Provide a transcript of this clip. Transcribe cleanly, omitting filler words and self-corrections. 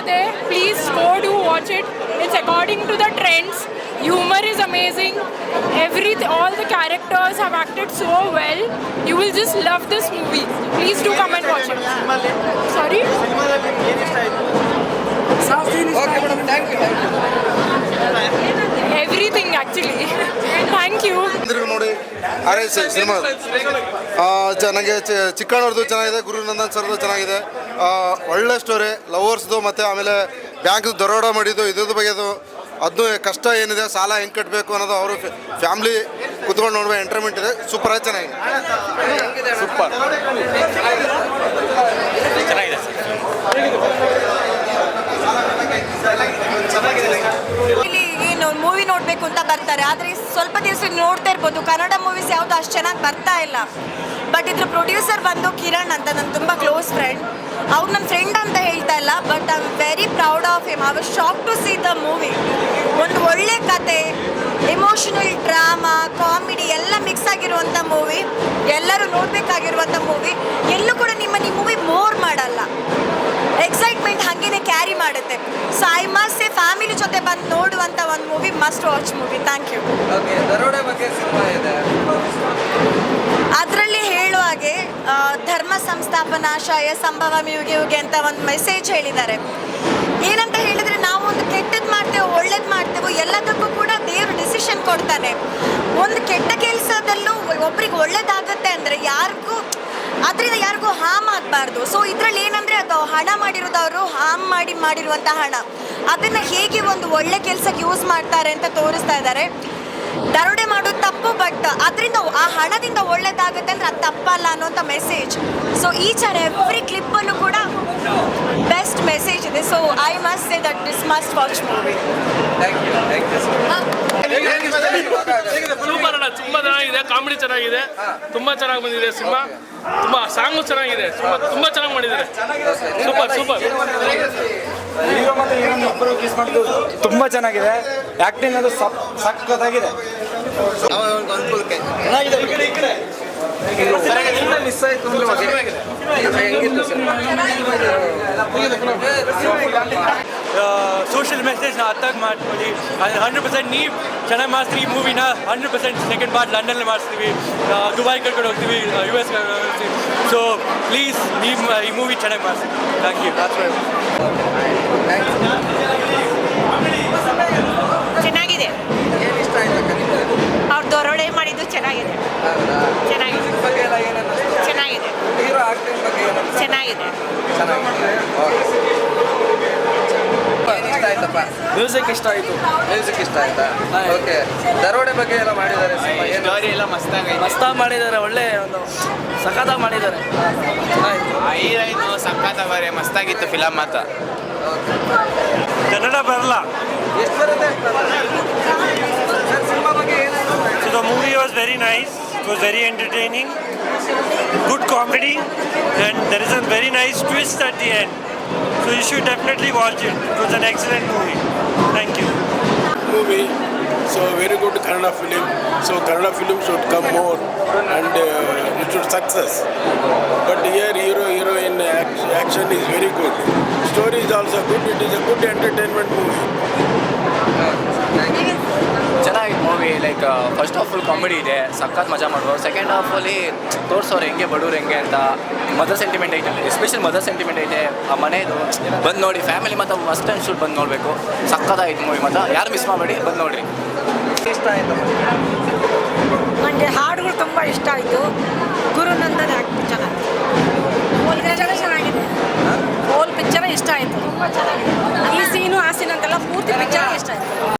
ಇದೆ. Please go do watch it. It's according to the trends. Humor is amazing. All the characters have acted so well. You will just love this movie. Please do come and watch it. Sorry? Okay, madam. Thank you. Everything actually. Thank you. ನೋಡಿ RS cinema ನನಗೆ ಚಿಕ್ಕಣ್ಣವ್ರದ್ದು ಚೆನ್ನಾಗಿದೆ, ಗುರುನಂದನ್ ಸರ್ದು ಚೆನ್ನಾಗಿದೆ. ಒಳ್ಳೆ story, ಲವರ್ಸ್ದು ಮತ್ತು ಆಮೇಲೆ bank ದರೋಡ ಮಾಡಿದ್ದು ಇದ್ರ ಬಗ್ಗೆದು ಅದು ಕಷ್ಟ ಏನಿದೆ, ಸಾಲ ಹೆಂಗೆ ಕಟ್ಟಬೇಕು ಅನ್ನೋದು ಅವರು ಫ್ಯಾಮ್ಲಿ ಕುತ್ಕೊಂಡು ನೋಡುವ ಎಂಟರ್ಟೈನ್ಮೆಂಟ್ ಇದೆ. ಸೂಪರ್ ಆಗಿ ಚೆನ್ನಾಗಿದೆ. ಸೂಪರ್ ಚೆನ್ನಾಗಿದೆ. ಇಲ್ಲಿ ಏನು ಮೂವಿ ನೋಡಬೇಕು ಅಂತ ಬರ್ತಾರೆ, ಆದರೆ ಸ್ವಲ್ಪ ದಿವಸ ನೋಡ್ತಾ ಇರ್ಬೋದು ಕನ್ನಡ ಮೂವೀಸ್ ಯಾವುದು ಅಷ್ಟು ಚೆನ್ನಾಗಿ ಬರ್ತಾ ಇಲ್ಲ. ಬಟ್ ಇದ್ರ ಪ್ರೊಡ್ಯೂಸರ್ ಬಂದು ಕಿರಣ್ ಅಂತ, ನನ್ನ ತುಂಬ ಕ್ಲೋಸ್ ಫ್ರೆಂಡ್. ಅವ್ರು ನನ್ನ ಫ್ರೆಂಡ್ ಅಂತ ಹೇಳ್ತಾ ಇಲ್ಲ, but I am very proud of him. I was shock to see the movie. ಒಂದು ಒಳ್ಳೆ ಕತೆ, ಎಮೋಷನಲ್ ಡ್ರಾಮಾ, ಕಾಮಿಡಿ ಎಲ್ಲ ಮಿಕ್ಸ್ ಆಗಿರುವಂಥ ಮೂವಿ, ಎಲ್ಲರೂ ನೋಡಬೇಕಾಗಿರುವಂಥ ಮೂವಿ. ಎಲ್ಲೂ ಕೂಡ ನಿಮ್ಮನ್ನು ಈ ಮೂವಿ ಬೋರ್ ಮಾಡಲ್ಲ, ಎಕ್ಸೈಟ್ಮೆಂಟ್ ಹಾಗೇನೆ ಕ್ಯಾರಿ ಮಾಡುತ್ತೆ. So I must say family ಜೊತೆ ಬಂದು ನೋಡುವಂಥ ಒಂದು movie, must watch movie. Thank you. ದರೋಡೆ ಬಗ್ಗೆ ಸಿನಿಮಾ ಇದೆ, ಅದರಲ್ಲಿ ಹೇಳುವ ಹಾಗೆ ಧರ್ಮ ಸಂಸ್ಥಾಪನಾಶಯ ಸಂಭವ ಯುಗೆ ಅಂತ ಒಂದು ಮೆಸೇಜ್ ಹೇಳಿದ್ದಾರೆ. ಏನಂತ ಹೇಳಿದರೆ, ನಾವು ಒಂದು ಕೆಟ್ಟದ್ದು ಮಾಡ್ತೇವೆ, ಒಳ್ಳೇದು ಮಾಡ್ತೇವೆ, ಎಲ್ಲದಕ್ಕೂ ಕೂಡ ದೇವರು ಡಿಸಿಷನ್ ಕೊಡ್ತಾನೆ. ಒಂದು ಕೆಟ್ಟ ಕೆಲಸದಲ್ಲೂ ಒಬ್ರಿಗೆ ಒಳ್ಳೇದಾಗುತ್ತೆ ಅಂದರೆ ಅದರಿಂದ ಯಾರಿಗೂ ಹಾಮ್ ಆಗಬಾರ್ದು. ಸೊ ಇದರಲ್ಲಿ ಏನಂದರೆ, ಅದು ಹಣ ಮಾಡಿರೋದವರು ಹಾಮ್ ಮಾಡಿರುವಂಥ ಹಣ, ಅದನ್ನು ಹೇಗೆ ಒಂದು ಒಳ್ಳೆ ಕೆಲಸಕ್ಕೆ ಯೂಸ್ ಮಾಡ್ತಾರೆ ಅಂತ ತೋರಿಸ್ತಾ ಇದ್ದಾರೆ. ದರೋಡೆ ಮಾಡೋದು ತಪ್ಪು, ಬಟ್ ಅದರಿಂದ ಆ ಹಣದಿಂದ ಒಳ್ಳೇದಾಗುತ್ತೆ ಅಂದರೆ ಅದು ತಪ್ಪಲ್ಲ ಅನ್ನೋಂಥ message. So each and every ಕ್ಲಿಪ್ಪಲ್ಲೂ ಕೂಡ ಬೆಸ್ಟ್ ಮೆಸೇಜ್ ಇದೆ. So I must say that this must watch movie. Super ಅಣ್ಣ, ತುಂಬ ಚೆನ್ನಾಗಿದೆ, ಕಾಮಿಡಿ ಚೆನ್ನಾಗಿದೆ, ತುಂಬ ಚೆನ್ನಾಗಿ ಬಂದಿದೆ ಸಿನಿಮಾ. ತುಂಬ ಸಾಂಗು ಚೆನ್ನಾಗಿದೆ, ತುಂಬ ಚೆನ್ನಾಗಿ ಮಾಡಿದ್ದಾರೆ. ಸೂಪರ್ ತುಂಬ ಚೆನ್ನಾಗಿದೆ. ಆ್ಯಕ್ಟಿಂಗ್ ಅದು ಸಖತ್ತಾಗಿದೆ. ಮಿಸ್ ಆಯಿತು ಹೆಂಗಿತ್ತು ಸೋಷಿಯಲ್ ಮೆಸೇಜ್ನ ಅರ್ಥಾಗಿ ಮಾಡ್ತೀವಿ. 100% ನೀವು ಚೆನ್ನಾಗಿ ಮಾಡಿಸ್ತೀವಿ ಈ ಮೂವಿನ. 100% ಸೆಕೆಂಡ್ ಪಾರ್ಟ್ ಲಂಡನ್ನಲ್ಲಿ ಮಾಡಿಸ್ತೀವಿ, ದುಬೈ ಕರ್ಕೊಂಡು ಹೋಗ್ತೀವಿ, US ಕರ್ಕೊಂಡು ಹೋಗ್ತೀವಿ. ಸೊ ಪ್ಲೀಸ್ ನೀವು ಈ ಮೂವಿ ಚೆನ್ನಾಗಿ ಮಾಡಿಸ್ತೀವಿ. Thank you. ಚೆನ್ನಾಗಿದೆ. ಏನು ಇಷ್ಟ ಆಯ್ತು ನಿಮಗೆ? ಅವ್ರು ದರೋಡೆ ಮಾಡಿದ್ದು ಚೆನ್ನಾಗಿದೆ. ಚೆನ್ನಾಗಿದೆ. ಬಗ್ಗೆ ಎಲ್ಲ ಏನೇನು ಚೆನ್ನಾಗಿದೆ. ಹೀರೋ ಆಕ್ಟಿಂಗ್ ಬಗ್ಗೆ ಏನು ಚೆನ್ನಾಗಿದೆ. ಚೆನ್ನಾಗಿದೆ. ಏನು ಇಷ್ಟ ಆಯ್ತಪ್ಪ? ಮ್ಯೂಸಿಕ್ ಇಷ್ಟ ಆಯಿತು. ಮ್ಯೂಸಿಕ್ ಇಷ್ಟ ಆಯ್ತಾ? ಓಕೆ. ದರೋಡೆ ಬಗ್ಗೆ ಎಲ್ಲ ಮಾಡಿದ್ದಾರೆ ಸಿನಿಮಾ, ಏನು ಎಲ್ಲ ಮಸ್ತಾಗಿ ಮಾಡಿದ್ದಾರೆ. ಒಳ್ಳೆ ಒಂದು ಸಖತ್ತಾಗಿ ಮಾಡಿದ್ದಾರೆ. ಹೀರೋಯಿನ್ ಸಖತ್ತಾಗವ್ರೆ, ಮಸ್ತಾಗಿತ್ತು ಫಿಲಮ್ ಮಾತ್ರ. ಕನ್ನಡ ಬರಲ್ಲ. ಎಷ್ಟು ಬರುತ್ತೆ ಸರ್ ಸಿನಿಮಾ ಬಗ್ಗೆ ಏನಾಯ್ತು? So the movie was very nice. It was very entertaining. Good comedy, and there is a very nice twist at the end. So you should definitely watch it. It was an excellent movie. Thank you. Movie, so very good Kannada film. So Kannada film should come more and it should success. But here heroine action is very good. Story is also good. It is a good entertainment movie. ಚೆನ್ನಾಗಿದೆ movie. Like first half full comedy ಇದೆ, ಸಖತ್ ಮಜಾ ಮಾಡ್ಬೋದು. Second ಹಾಫಲ್ಲಿ ತೋರಿಸೋರು ಹೆಂಗೆ ಬಡವ್ರು ಹೆಂಗೆ ಅಂತ mother sentiment ಐತೆ, ಎಸ್ಪೆಷಲಿ ಮದರ್ ಸೆಂಟಿಮೆಂಟ್ ಐತೆ. ಆ ಮನೆಯದು ಬಂದು ನೋಡಿ, ಫ್ಯಾಮಿಲಿ ಮತ್ತು ಮಸ್ಟ್ ಆ್ಯಂಡ್ ಶುಡ್ ಬಂದು ನೋಡಬೇಕು. ಸಖತ್ತಾಗಿತ್ತು ಮೂವಿ ಮಾತ್ರ, ಯಾರು ಮಿಸ್ ಮಾಡಬೇಡಿ, ಬಂದು ನೋಡಿರಿ. ಇಷ್ಟ ಆಯ್ತು? ನನಗೆ ಹಾಡುಗಳು ತುಂಬ ಇಷ್ಟ ಆಯಿತು.